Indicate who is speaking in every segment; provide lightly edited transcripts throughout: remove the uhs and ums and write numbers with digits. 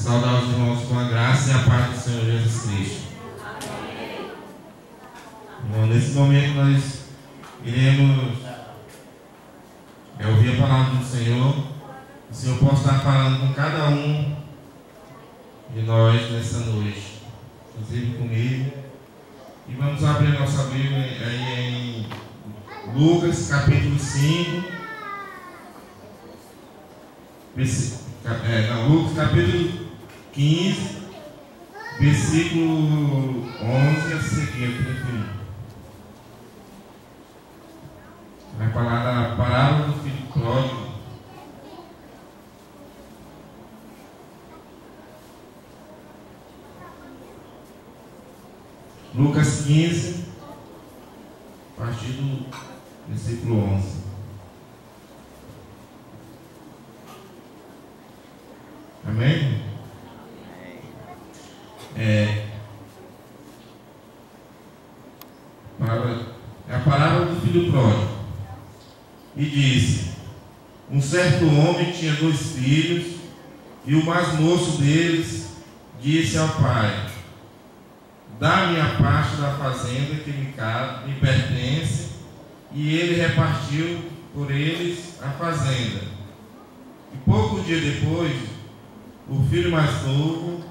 Speaker 1: Saudar os irmãos com a graça e a paz do Senhor Jesus Cristo. Então, nesse momento nós iremos ouvir a palavra do Senhor. O Senhor pode estar falando com cada um de nós nessa noite, inclusive comigo. E vamos abrir nossa Bíblia aí em Lucas capítulo 5. Lucas capítulo 15, versículo 11 a seguir. Vai falar da parábola do filho pródigo. Lucas 15, a partir do versículo 11. Amém? É a parábola do filho pródigo. E disse: um certo homem tinha 2 filhos, e o mais moço deles disse ao pai: dá-me a parte da fazenda que me pertence. E ele repartiu por eles a fazenda. E pouco dia depois, o filho mais novo,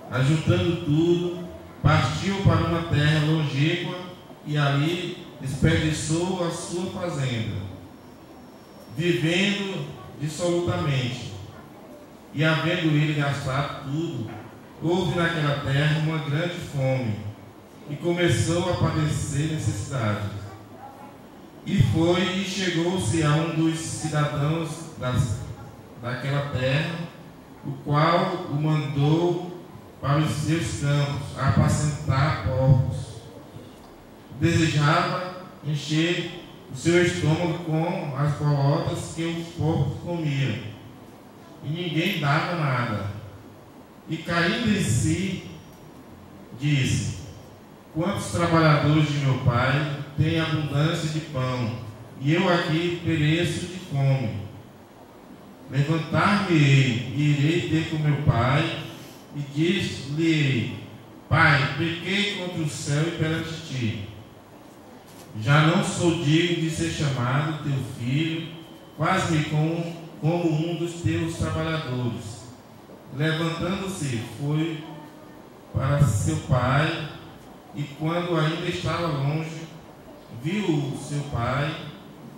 Speaker 1: ajuntando tudo, partiu para uma terra longínqua e ali desperdiçou a sua fazenda, vivendo dissolutamente. E havendo ele gastado tudo, houve naquela terra uma grande fome, e começou a padecer necessidades. E foi e chegou-se a um dos cidadãos daquela terra, o qual o mandou para os seus campos a apacentar porcos. Desejava encher o seu estômago com as bolotas que os porcos comiam, e ninguém dava nada. E caindo em si, disse: quantos trabalhadores de meu pai têm abundância de pão, e eu aqui pereço de fome. Levantar-me-ei e irei ter com meu pai, e disse-lhe: Pai, pequei contra o céu e perante ti. Já não sou digno de ser chamado teu filho, faz-me como um dos teus trabalhadores. Levantando-se, foi para seu pai, e quando ainda estava longe, viu seu pai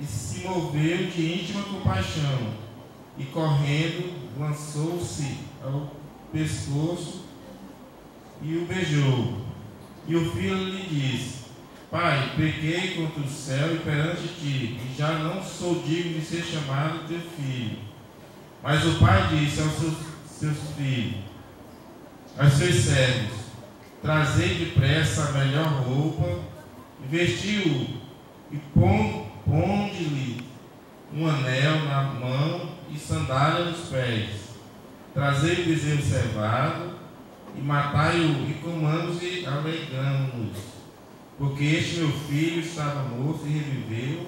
Speaker 1: e se moveu de íntima compaixão, e correndo lançou-se ao pescoço e o beijou. E o filho lhe disse: Pai, pequei contra o céu e perante ti, e já não sou digno de ser chamado teu filho. Mas o pai disse aos seus filhos, aos seus servos: trazei depressa a melhor roupa, e vestiu-o, e ponde-lhe um anel na mão e sandália nos pés. Trazei o bezerro cevado, e matai-o, e comamos e alegramo-nos. Porque este meu filho estava morto e reviveu,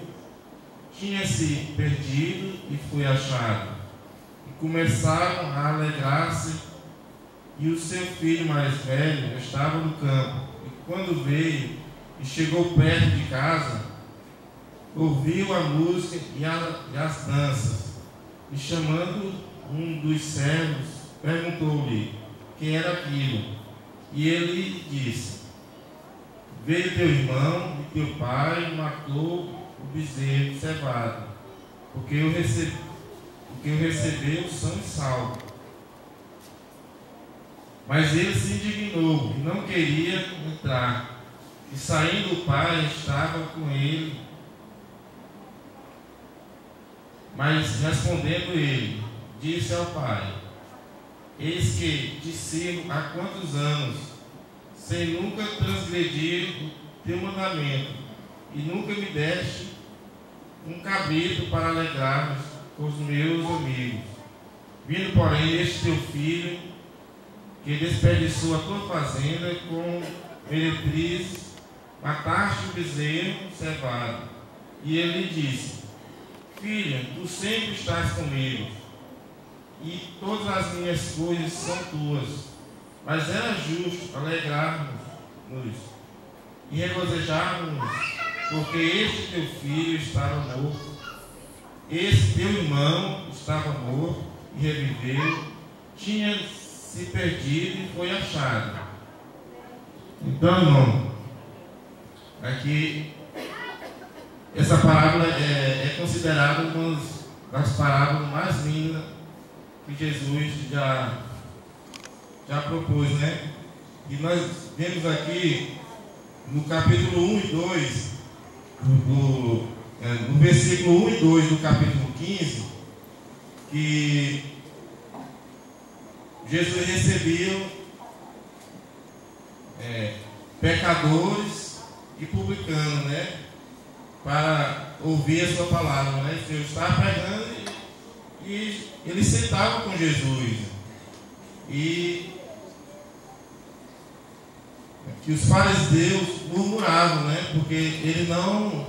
Speaker 1: tinha-se perdido e foi achado. E começaram a alegrar-se. E o seu filho mais velho estava no campo. E quando veio e chegou perto de casa, ouviu a música e as danças. E chamando um dos servos, perguntou-lhe quem era aquilo. E ele disse: veio teu irmão e teu pai matou o bezerro cevado, porque eu recebeu são e salvo. Mas ele se indignou e não queria entrar. E saindo o pai estava com ele. Mas respondendo ele, disse ao pai: eis que te sirvo há quantos anos, sem nunca transgredir o teu mandamento, e nunca me deste um cabrito para alegrar-nos com os meus amigos. Vindo, porém, este teu filho, que desperdiçou a tua fazenda com meretrizes, mataste o bezerro cevado. E ele lhe disse: filha, tu sempre estás comigo, e todas as minhas coisas são tuas. Mas era justo alegrarmos-nos e regozijarmos, porque este teu filho estava morto, esse teu irmão estava morto e reviveu, tinha se perdido e foi achado. Então, irmão, aqui essa parábola é considerada uma das parábolas mais lindas que Jesus já propôs, né? E nós vemos aqui no capítulo 1 e 2, no versículo 1 e 2 do capítulo 15, que Jesus recebeu pecadores e publicanos, né? Para ouvir a sua palavra, né? O Senhor estava pregando e eles sentavam com Jesus. E que os fariseus murmuravam, né? Porque ele não,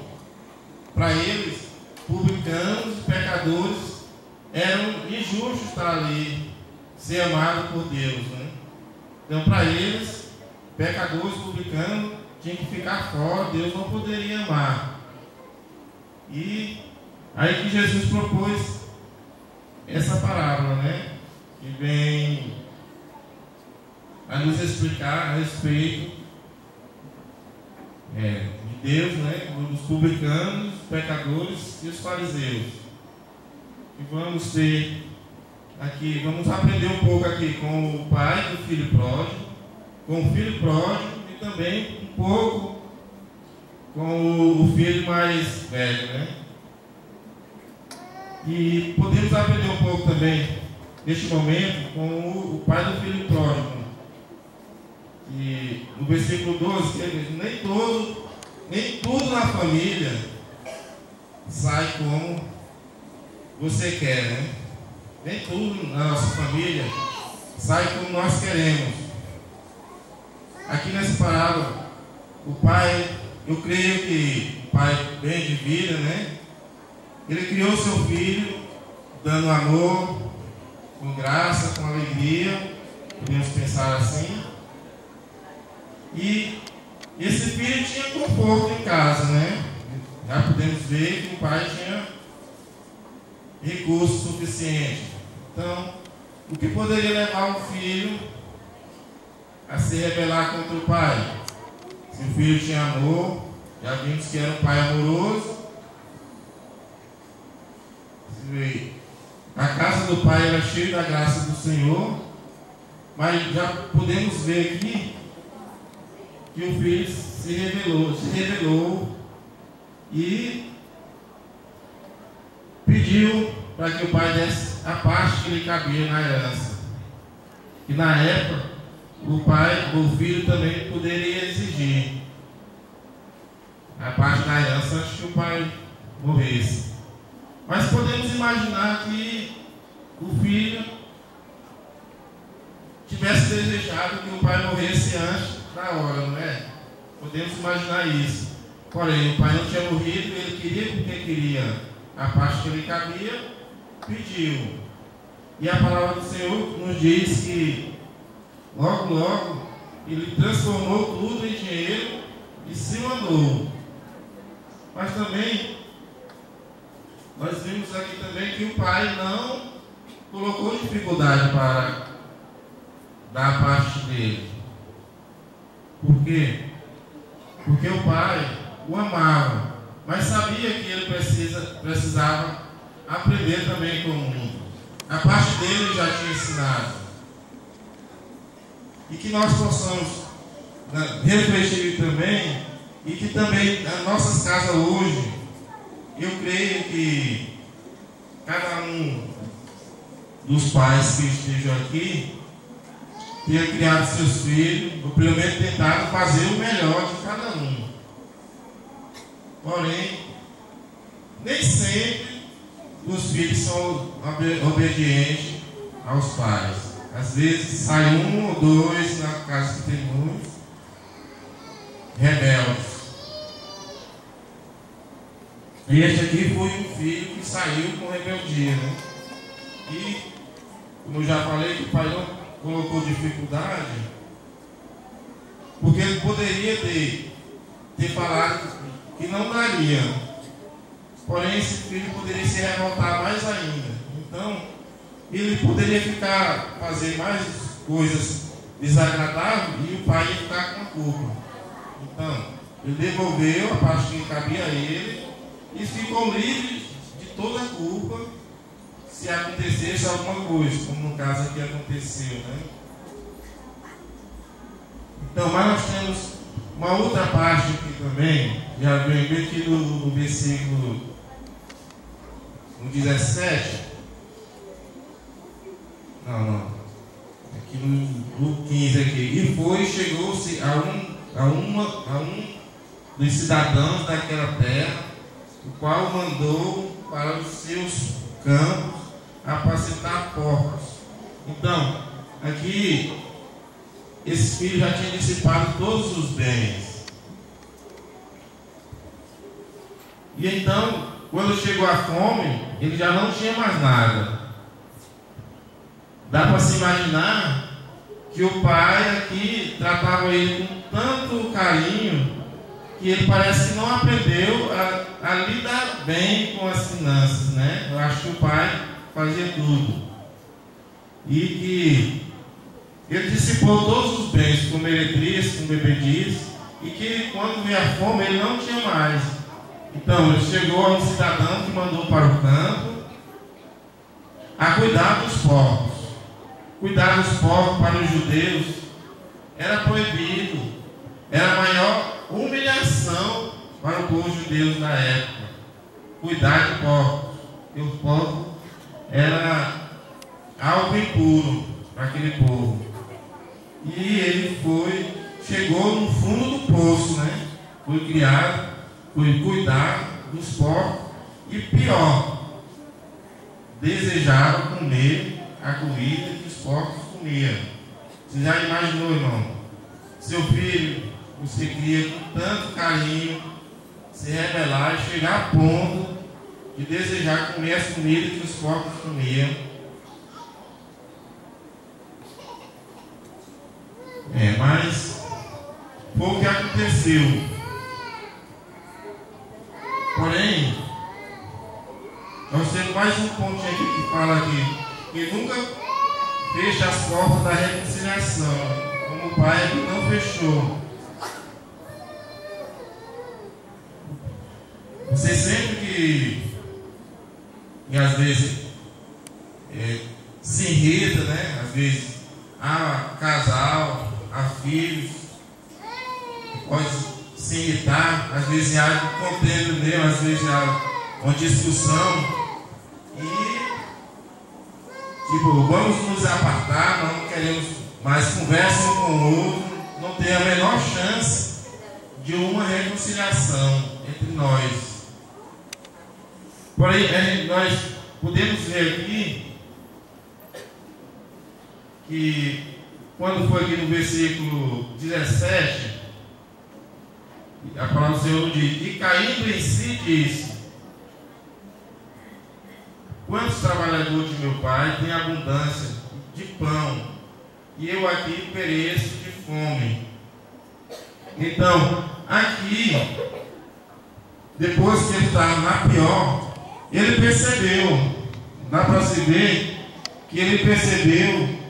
Speaker 1: para eles, publicanos e pecadores, eram injustos estar ali, ser amados por Deus, né? Então, para eles, pecadores e publicanos tinham que ficar fora, Deus não poderia amar. E aí que Jesus propôs essa parábola, né? Que vem a nos explicar a respeito de Deus, né? Dos publicanos, pecadores e os fariseus. E vamos ter aqui, vamos aprender um pouco aqui com o pai do filho pródigo, com o filho pródigo e também um pouco com o filho mais velho, né? E podemos aprender um pouco também, neste momento, com o pai do filho pródigo. E no versículo 12, que ele diz, nem tudo na família sai como você quer, né? Nem tudo na nossa família sai como nós queremos. Aqui nessa parábola, o pai, eu creio que o pai bem de vida, né? Ele criou seu filho dando amor, com graça, com alegria, podemos pensar assim. E esse filho tinha conforto em casa, né? Já podemos ver que o pai tinha recurso suficiente. Então, o que poderia levar um filho a se rebelar contra o pai? Se o filho tinha amor, já vimos que era um pai amoroso. A casa do pai era cheia da graça do Senhor, mas já podemos ver aqui que o filho se rebelou e pediu para que o pai desse a parte que lhe cabia na herança. E na época, o filho também poderia exigir a parte da herança antes que o pai morresse. Mas podemos imaginar que o filho tivesse desejado que o pai morresse antes da hora, não é? Podemos imaginar isso. Porém, o pai não tinha morrido, ele queria porque queria a parte que lhe cabia, pediu. E a palavra do Senhor nos diz que logo ele transformou tudo em dinheiro e se mandou. Mas também nós vimos aqui também que o pai não colocou dificuldade para dar a parte dele. Por quê? Porque o pai o amava, mas sabia que ele precisava aprender também com o mundo. A parte dele ele já tinha ensinado. E que nós possamos refletir também, e que também nas nossas casas hoje, eu creio que cada um dos pais que estejam aqui tenha criado seus filhos, ou pelo menos tentado fazer o melhor de cada um. Porém, nem sempre os filhos são obedientes aos pais. Às vezes sai um ou dois na casa que tem muitos rebeldes. E este aqui foi um filho que saiu com rebeldia, né? E como eu já falei, que o pai não colocou dificuldade, porque ele poderia ter falado que não daria. Porém, esse filho poderia se revoltar mais ainda. Então, ele poderia fazer mais coisas desagradáveis e o pai ia ficar com a culpa. Então, ele devolveu a parte que cabia a ele e ficou livre de toda a culpa se acontecesse alguma coisa, como no caso aqui aconteceu, né? Então, mas nós temos uma outra parte aqui também, já vem aqui no versículo no 17. Não. Aqui no 15 aqui. E chegou-se a um dos cidadãos daquela terra, o qual mandou para os seus campos apacentar porcos. Então, aqui esse filho já tinha dissipado todos os bens. E então, quando chegou a fome, ele já não tinha mais nada. Dá para se imaginar que o pai aqui tratava ele com tanto carinho que ele parece que não aprendeu a lidar bem com as finanças, né? Eu acho que o pai fazia tudo. E que ele dissipou todos os bens com meretriz, com bebediz, e que quando veio a fome ele não tinha mais. Então ele chegou a um cidadão que mandou para o campo a cuidar dos porcos. Cuidar dos porcos para os judeus era proibido, era a maior humilhação para o povo judeu da época. Cuidar de porcos, porque o porco era algo impuro para aquele povo. E ele chegou no fundo do poço, né? Foi cuidar dos porcos e pior, desejava comer a comida que os porcos comiam. Você já imaginou, irmão? Seu filho, você cria com tanto carinho, se rebelar e chegar a ponto de desejar comer as comidas que os porcos comiam. Mas foi o que aconteceu. Porém, nós temos mais um ponto aqui que fala aqui, que nunca fecha as portas da reconciliação, como o pai aqui não fechou. Você sempre que às vezes se irrita, né? Às vezes há casal, há filhos, pode se irritar, às vezes há contendo mesmo, às vezes há uma discussão e vamos nos apartar, não queremos mais conversa um com o outro, não tem a menor chance de uma reconciliação entre nós. Porém, nós podemos ver aqui que quando foi aqui no versículo 17, a palavra do Senhor diz: e caindo em si disse: quantos trabalhadores de meu pai têm abundância de pão, e eu aqui pereço de fome. Então, aqui, depois que ele estava na pior, ele percebeu, dá para se ver que ele percebeu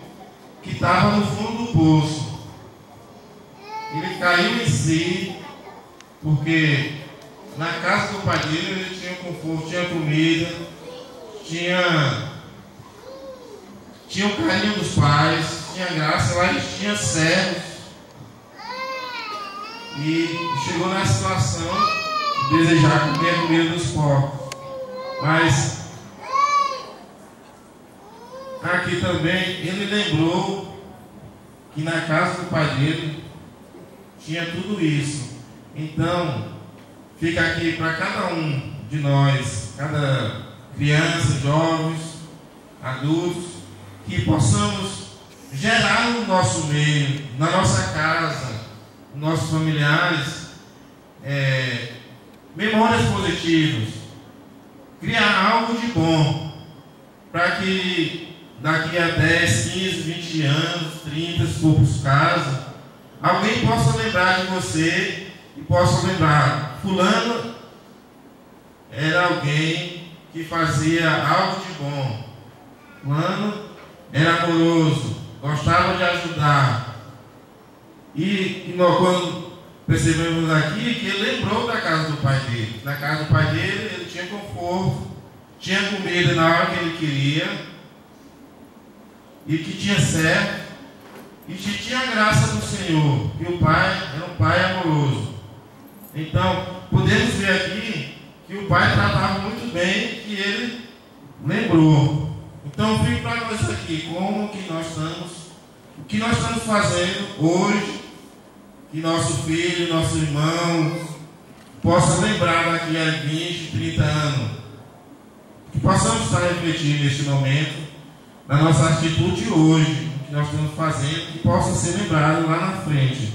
Speaker 1: que estava no fundo do poço. Ele caiu em si, porque na casa do pai dele ele tinha conforto, tinha comida, tinha o carinho dos pais, tinha graça, lá ele tinha servos. E chegou na situação de desejar comer a comida dos porcos. Mas aqui também ele lembrou que na casa do pai dele tinha tudo isso. Então fica aqui para cada um de nós, cada criança, jovens, adultos, que possamos gerar no nosso meio, na nossa casa, nos nossos familiares, memórias positivas, criar algo de bom, para que daqui a 10, 15, 20 anos, 30, se for para os casos, alguém possa lembrar de você e possa lembrar, fulano era alguém que fazia algo de bom, fulano era amoroso, gostava de ajudar. E nós, quando percebemos aqui, que ele lembrou da casa do pai dele. Na casa do pai dele, ele tinha conforto, tinha comida na hora que ele queria, e que tinha certo, e que tinha a graça do Senhor, que o pai era um pai amoroso. Então, podemos ver aqui que o pai tratava muito bem, que ele lembrou. Então, fica para nós aqui, como que nós estamos, o que nós estamos fazendo hoje, que nosso filho, nosso irmão, possa lembrar daqui a 20, 30 anos, que possamos estar refletindo neste momento, na nossa atitude hoje, o que nós estamos fazendo, que possa ser lembrado lá na frente.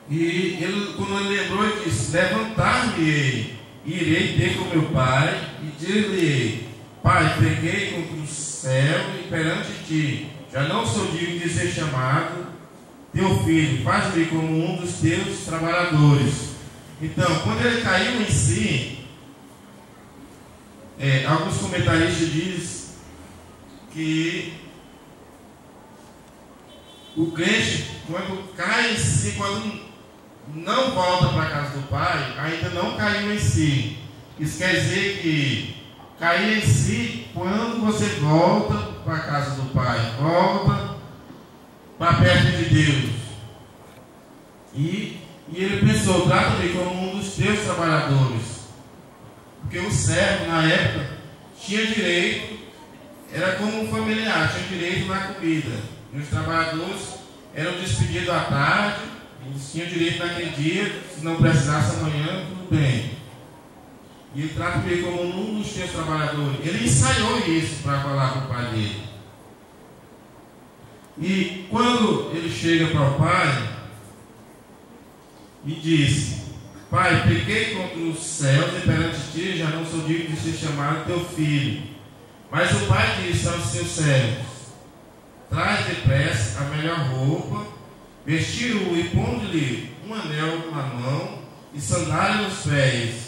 Speaker 1: E ele, quando ele lembrou, ele disse: levantar-me-ei, irei ter com meu pai, e dir-lhe: Pai, pequei contra o céu e perante ti, já não sou digno de ser chamado teu filho, faz-me como um dos teus trabalhadores. Então, quando ele caiu em si, alguns comentaristas dizem que o crente, quando cai em si, quando não volta para a casa do pai, ainda não caiu em si. Isso quer dizer que cair em si quando você volta para a casa do pai, volta para perto de Deus. E ele pensou: trata-me como um dos teus trabalhadores. Porque o servo, na época, tinha direito, era como um familiar, tinha direito na comida. E os trabalhadores eram despedidos à tarde, eles tinham direito naquele dia, se não precisasse amanhã, tudo bem. E ele trata-me como um dos teus trabalhadores. Ele ensaiou isso para falar com o pai dele. E quando ele chega para o pai e diz: Pai, pequei contra os céus e perante ti, já não sou digno de ser chamado teu filho. Mas o pai disse aos seus servos: traz depressa a melhor roupa, vestir-o e pondo-lhe um anel na mão e sandália nos pés.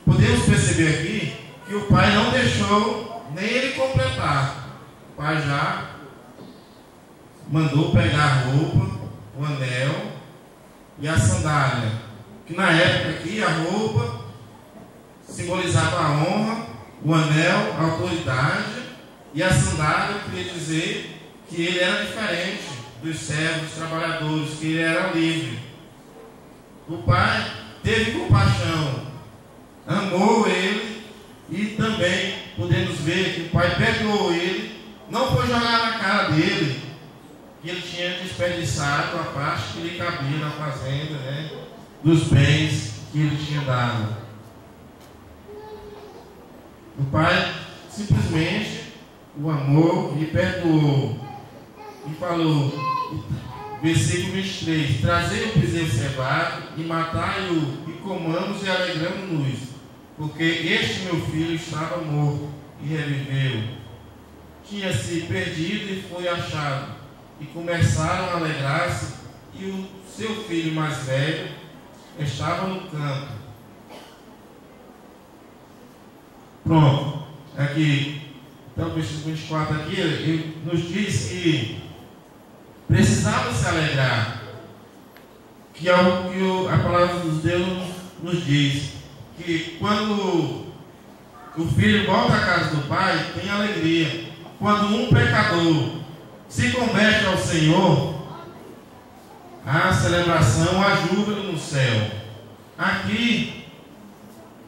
Speaker 1: Podemos perceber aqui que o pai não deixou nem ele completar. O pai já mandou pegar a roupa, o anel e a sandália. Que na época aqui a roupa simbolizava a honra, o anel, a autoridade, e a sandália queria dizer que ele era diferente dos servos, dos trabalhadores, que ele era livre. O pai teve compaixão, amou ele, e também podemos ver que o pai perdoou ele, não foi jogar na cara dele que ele tinha desperdiçado a parte que lhe cabia na fazenda, né, dos bens que ele tinha dado. O pai simplesmente o amou e perdoou. E falou, versículo 23: trazei o bezerro cevado e matai-o, e comamos e alegramos-nos, porque este meu filho estava morto e reviveu, tinha se perdido e foi achado. E começaram a alegrar-se, e o seu filho mais velho estava no campo. Pronto, aqui, então o versículo 24 aqui, ele nos diz que precisava se alegrar, que é algo que a palavra de Deus nos diz, que quando o filho volta à casa do pai, tem alegria. Quando um pecador se converte ao Senhor, a celebração, a júbilo no céu. Aqui,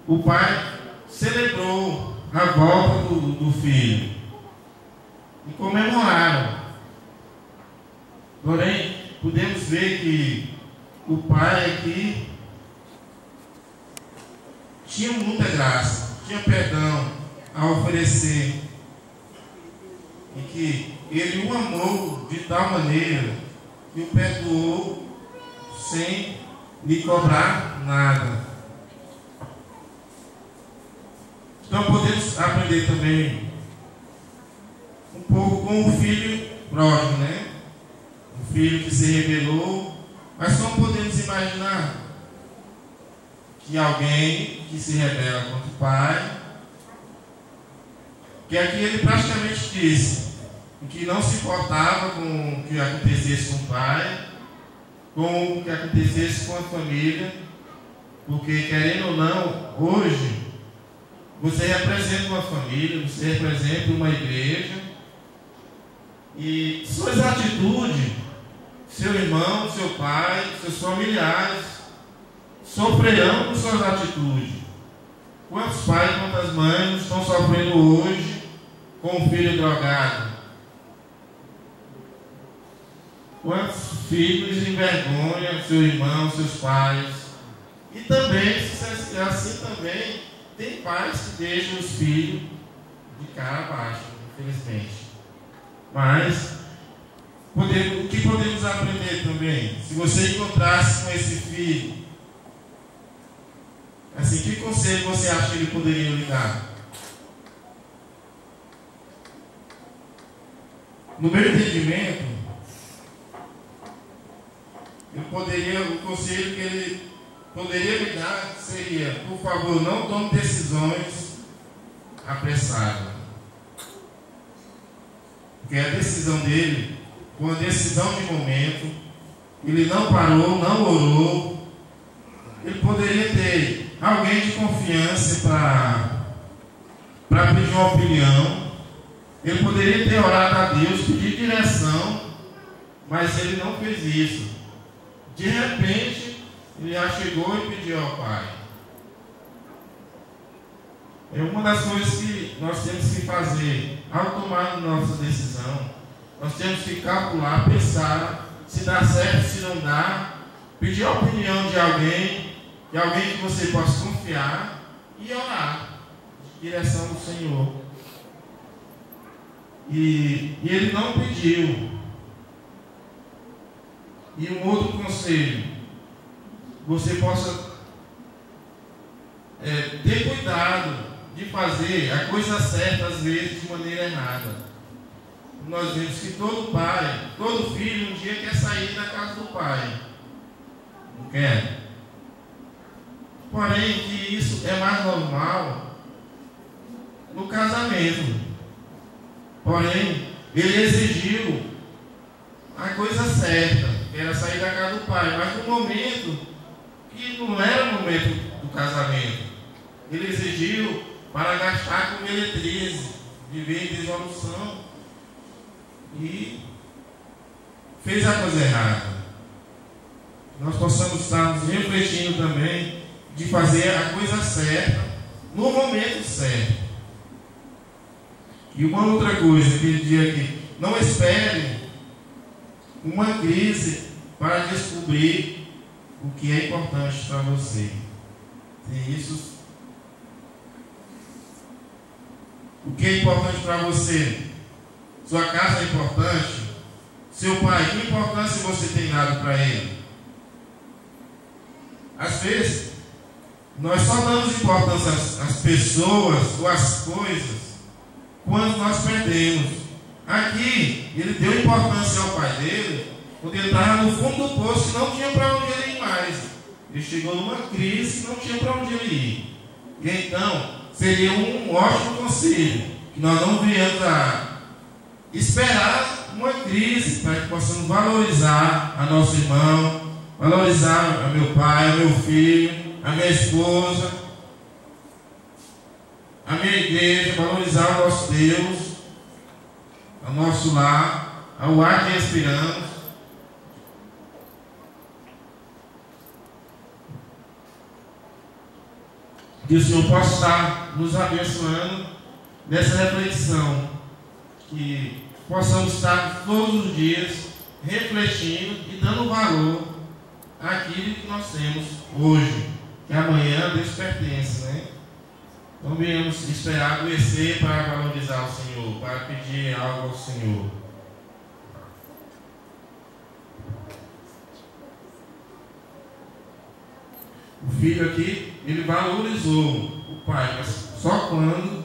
Speaker 1: o pai celebrou a volta do filho e comemoraram. Porém, podemos ver que o pai aqui tinha muita graça, tinha perdão a oferecer, e que ele o amou de tal maneira que o perdoou sem lhe cobrar nada. Então podemos aprender também com o filho pródigo, né? O filho que se rebelou. Mas como podemos imaginar que alguém que se rebela contra o pai, que aqui ele praticamente disse que não se importava com o que acontecesse com o pai, com o que acontecesse com a família, porque, querendo ou não, hoje você representa uma família, você representa uma igreja, e suas atitudes, seu irmão, seu pai, seus familiares sofrerão com suas atitudes. Quantos pais, quantas mães estão sofrendo hoje com o filho drogado? Quantos filhos envergonham seu irmão, seus pais? E também, assim também, tem pais que deixam os filhos de cara abaixo, infelizmente. Mas, o que podemos aprender também? Se você encontrasse com esse filho, assim, que conselho você acha que ele poderia lhe dar? No meu entendimento, o conselho que ele poderia me dar seria: por favor, não tome decisões apressadas. Porque a decisão dele foi uma decisão de momento. Ele não parou, não orou. Ele poderia ter alguém de confiança para pedir uma opinião. Ele poderia ter orado a Deus, pedir direção, mas ele não fez isso. De repente, ele já chegou e pediu ao Pai. É uma das coisas que nós temos que fazer ao tomar nossa decisão. Nós temos que calcular, pensar se dá certo, se não dá, pedir a opinião de alguém que você possa confiar e orar, direção do Senhor. E ele não pediu. E um outro conselho: você possa ter cuidado de fazer a coisa certa, às vezes, de maneira errada. Nós vemos que todo pai, todo filho, um dia quer sair da casa do pai. Não quer? Porém, que isso é mais normal no casamento. Porém, ele exigiu a coisa certa, que era sair da casa do pai, mas no momento que não era o momento do casamento, ele exigiu para gastar com meretrizes, viver em dissolução, e fez a coisa errada. Nós possamos estar nos refletindo também de fazer a coisa certa no momento certo. E uma outra coisa que ele diz aqui: não espere uma crise para descobrir o que é importante para você. Tem isso. O que é importante para você? Sua casa é importante? Seu pai, que importância você tem dado para ele? Às vezes, nós só damos importância às pessoas ou às coisas quando nós perdemos. Aqui, ele deu importância ao pai dele quando ele estava no fundo do poço e não tinha para onde ele ir mais. Ele chegou numa crise e não tinha para onde ele ir. E então, seria um ótimo conselho que nós não venhamos a esperar uma crise para que possamos valorizar a nosso irmão, valorizar a meu pai, a meu filho, a minha esposa, a minha igreja, valorizar o nosso Deus, o nosso lar, o ar que respiramos. Que o Senhor possa estar nos abençoando nessa reflexão, que possamos estar todos os dias refletindo e dando valor àquilo que nós temos hoje, que amanhã Deus pertence, né? Não venhamos esperar adoecer para valorizar o Senhor, para pedir algo ao Senhor. O filho aqui, ele valorizou o pai, mas só quando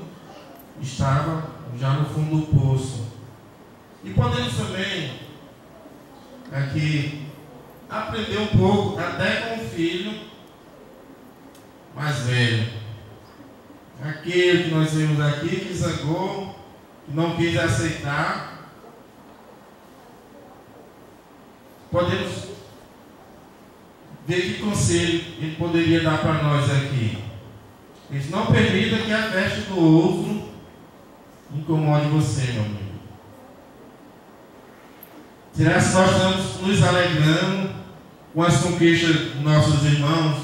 Speaker 1: estava já no fundo do poço. E podemos também aqui aprender um pouco até com o filho mais velho. Aquele que nós vemos aqui que zangou, que não quis aceitar. Podemos ver que conselho ele poderia dar para nós aqui. Ele não permita que a festa do outro incomode você, meu amigo. Será que nós estamos nos alegrando com as conquistas dos nossos irmãos,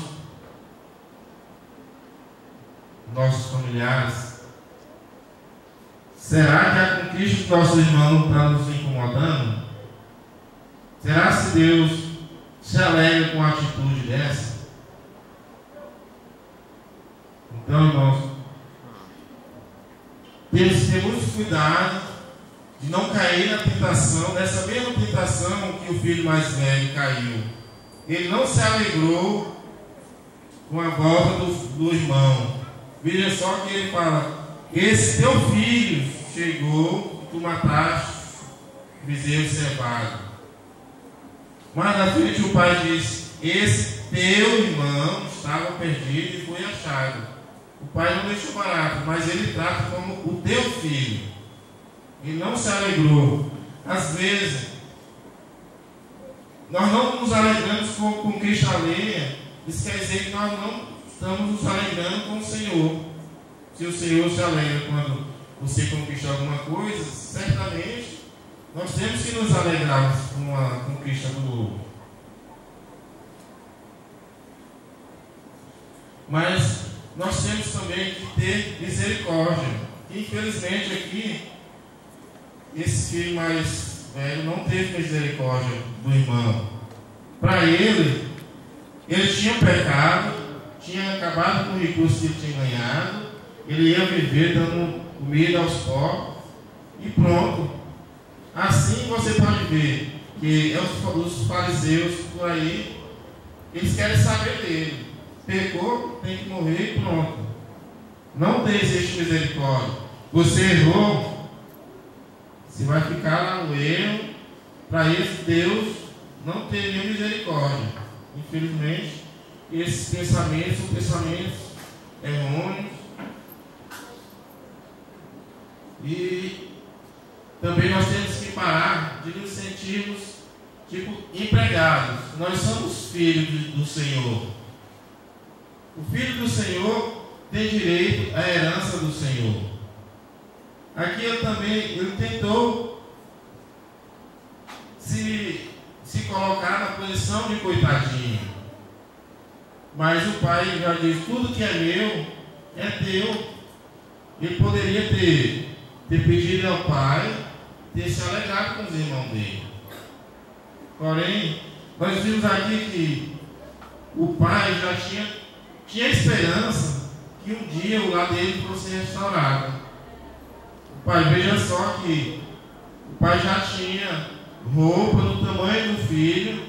Speaker 1: nossos familiares? Será que a conquista dos nossos irmãos não está nos incomodando? Será que Deus se alegra com a atitude dessa? Então, irmãos, temos que ter muito cuidado de não cair na tentação, dessa mesma tentação que o filho mais velho caiu. Ele não se alegrou com a volta do irmão. Veja só que ele fala: esse teu filho chegou e tu mataste o bezerro cevado. Mais na frente o pai diz: esse teu irmão estava perdido e foi achado. O pai não deixou barato, mas ele trata como o teu filho. Ele não se alegrou. Às vezes, nós não nos alegramos com conquista alheia. Isso quer dizer que nós não estamos nos alegrando com o Senhor. Se o Senhor se alegra quando você conquista alguma coisa, certamente nós temos que nos alegrarmos com a conquista do outro. Mas nós temos também que ter misericórdia. Infelizmente aqui, esse filho mais velho não teve misericórdia do irmão. Para ele tinha pecado, tinha acabado com o recurso que ele tinha ganhado, ele ia viver dando comida aos pobres e pronto. Assim você pode ver que os fariseus por aí, eles querem saber dele. Pecou, tem que morrer e pronto. Não existe misericórdia. Você errou, você vai ficar lá no erro. Para isso, Deus não teria misericórdia. Infelizmente, esses pensamentos são pensamentos errôneos. E também nós temos que parar de nos sentirmos tipo empregados. Nós somos filhos do Senhor. O filho do Senhor tem direito à herança do Senhor. Aqui ele tentou se colocar na posição de coitadinho. Mas o pai já diz: tudo que é meu é teu. Ele poderia ter pedido ao pai, ter se alegrado com os irmãos dele. Porém, nós vimos aqui que o pai já tinha esperança que um dia o lar dele fosse restaurado. O pai, veja só que o pai já tinha roupa do tamanho do filho,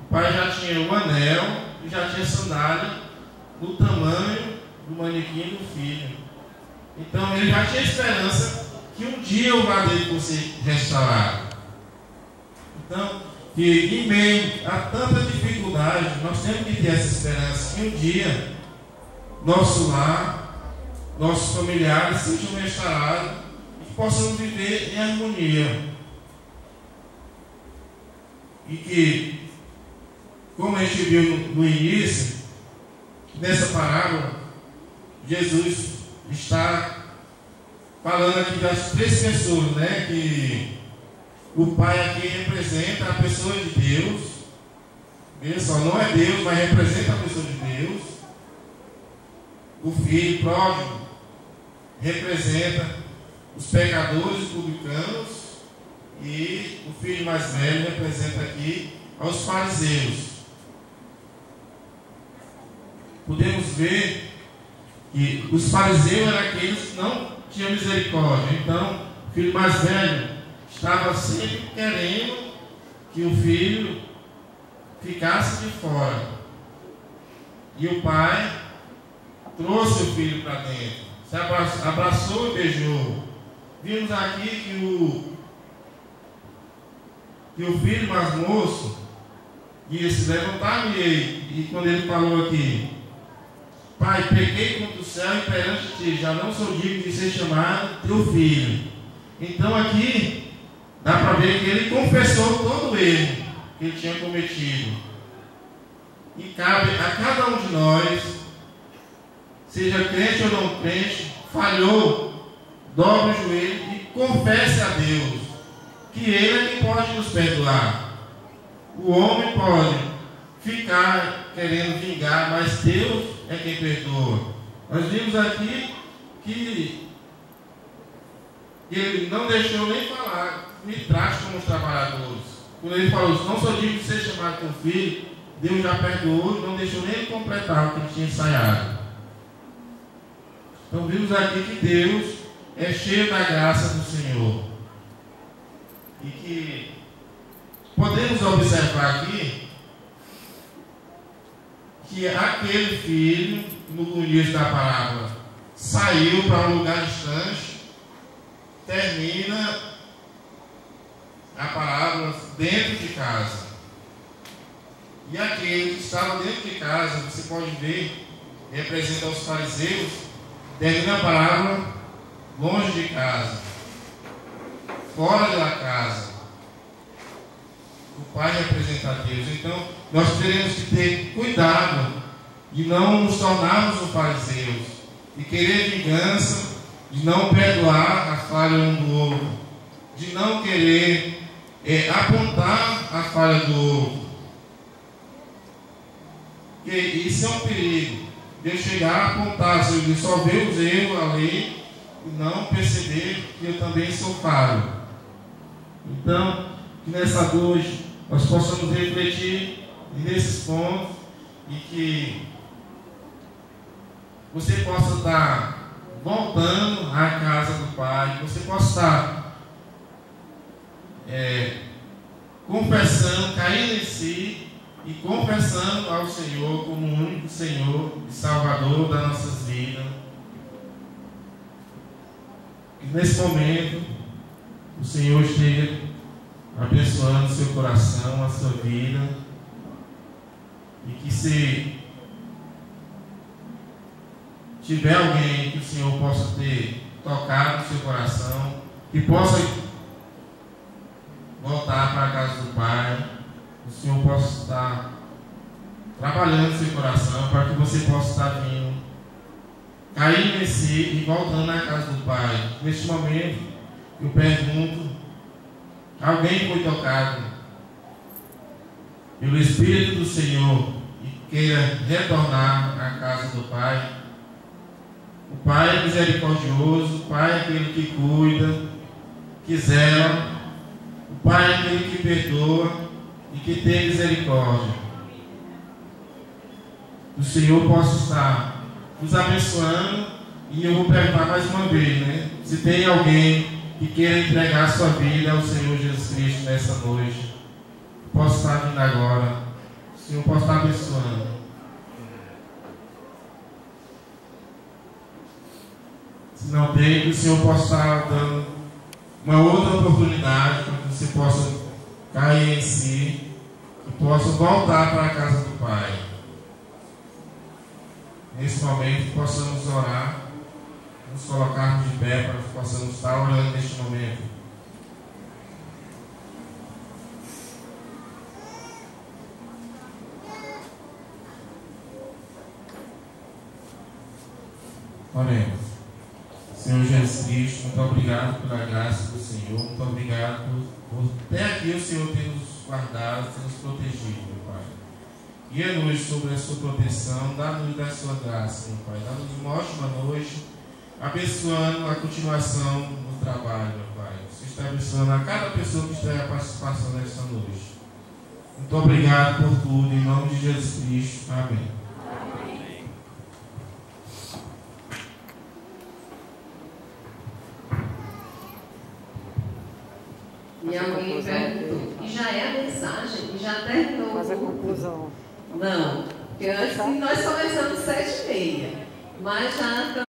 Speaker 1: o pai já tinha o anel e já tinha sandália do tamanho do manequim do filho. Então ele já tinha esperança que um dia o lar dele fosse restaurado. Então, que em meio a tanta dificuldade, nós temos que ter essa esperança que um dia nosso lar, nossos familiares sejam restaurados e que possamos viver em harmonia. E que, como a gente viu no início, nessa parábola, Jesus está falando aqui das três pessoas, né? Que o pai aqui representa a pessoa de Deus. Veja só, não é Deus, mas representa a pessoa de Deus. O filho pródigo representa os pecadores publicanos. E o filho mais velho representa aqui aos fariseus. Podemos ver que os fariseus eram aqueles que não tinham misericórdia. Então, o filho mais velho estava sempre querendo que o filho ficasse de fora. E o pai trouxe o filho para dentro, se abraçou e beijou. Vimos aqui que que o filho mais moço disse: levantar-me-ei. E quando ele falou aqui: Pai, pequei contra o céu e perante ti, já não sou digno de ser chamado teu filho. Então aqui dá para ver que ele confessou todo o erro que ele tinha cometido. E cabe a cada um de nós, seja crente ou não crente, falhou, dobre o joelho e confesse a Deus que Ele é quem pode nos perdoar. O homem pode ficar querendo vingar, mas Deus é quem perdoa. Nós vimos aqui que ele não deixou nem falar: me trate como os trabalhadores. Quando ele falou: não sou digno de ser chamado teu filho, Deus já perdoou e não deixou nem ele completar o que ele tinha ensaiado. Então vimos aqui que Deus é cheio da graça do Senhor. E que podemos observar aqui que aquele filho, no início da parábola, saiu para um lugar distante. Termina a parábola dentro de casa. E aquele que estava dentro de casa, você pode ver, representa os fariseus, termina a parábola longe de casa, fora da casa. O Pai representa a Deus. Então, nós teremos que ter cuidado de não nos tornarmos os fariseus, de querer vingança, de não perdoar a falha um do outro, de não querer apontar a falha do outro. Porque isso é um perigo, de eu chegar a apontar, se eu só ver os erros ali e não perceber que eu também sou falho. Então, que nessa noite nós possamos refletir nesses pontos e que você possa estar voltando à casa do Pai, que você possa estar confessando, caindo em si e confessando ao Senhor como o único Senhor e Salvador das nossas vidas. Que nesse momento o Senhor esteja abençoando o seu coração, a sua vida, e que se tiver alguém que o Senhor possa ter tocado no seu coração, que possa voltar para a casa do Pai, o Senhor possa estar trabalhando no seu coração para que você possa estar vindo, caindo em si e voltando à casa do Pai. Neste momento eu pergunto: alguém foi tocado pelo Espírito do Senhor e queira retornar à casa do Pai? O Pai é misericordioso, o Pai é aquele que cuida, que zela, o Pai é aquele que perdoa e que tem misericórdia. O Senhor possa estar nos abençoando. E eu vou perguntar mais uma vez, se tem alguém que queira entregar a sua vida ao Senhor Jesus Cristo nessa noite, posso estar vindo agora. O Senhor pode estar abençoando. Se não tem, que o Senhor possa estar dando uma outra oportunidade para que você possa cair em si e possa voltar para a casa do Pai. Nesse momento possamos orar, nos colocarmos de pé para que possamos estar orando neste momento. Oremos. Senhor Jesus Cristo, muito obrigado pela graça do Senhor, muito obrigado por até aqui o Senhor ter nos guardado, ter nos protegido, meu Pai. Guia-nos sobre a sua proteção, dá-nos da sua graça, meu Pai. Dá-nos uma ótima noite, abençoando a continuação do trabalho, meu Pai. Você está abençoando a cada pessoa que está em participação nesta noite. Muito obrigado por tudo, em nome de Jesus Cristo. Amém.
Speaker 2: E alguém perguntou, e já é a mensagem? E já terminou?
Speaker 3: Faz a conclusão.
Speaker 2: Não, porque antes nós começamos 7h30, mas já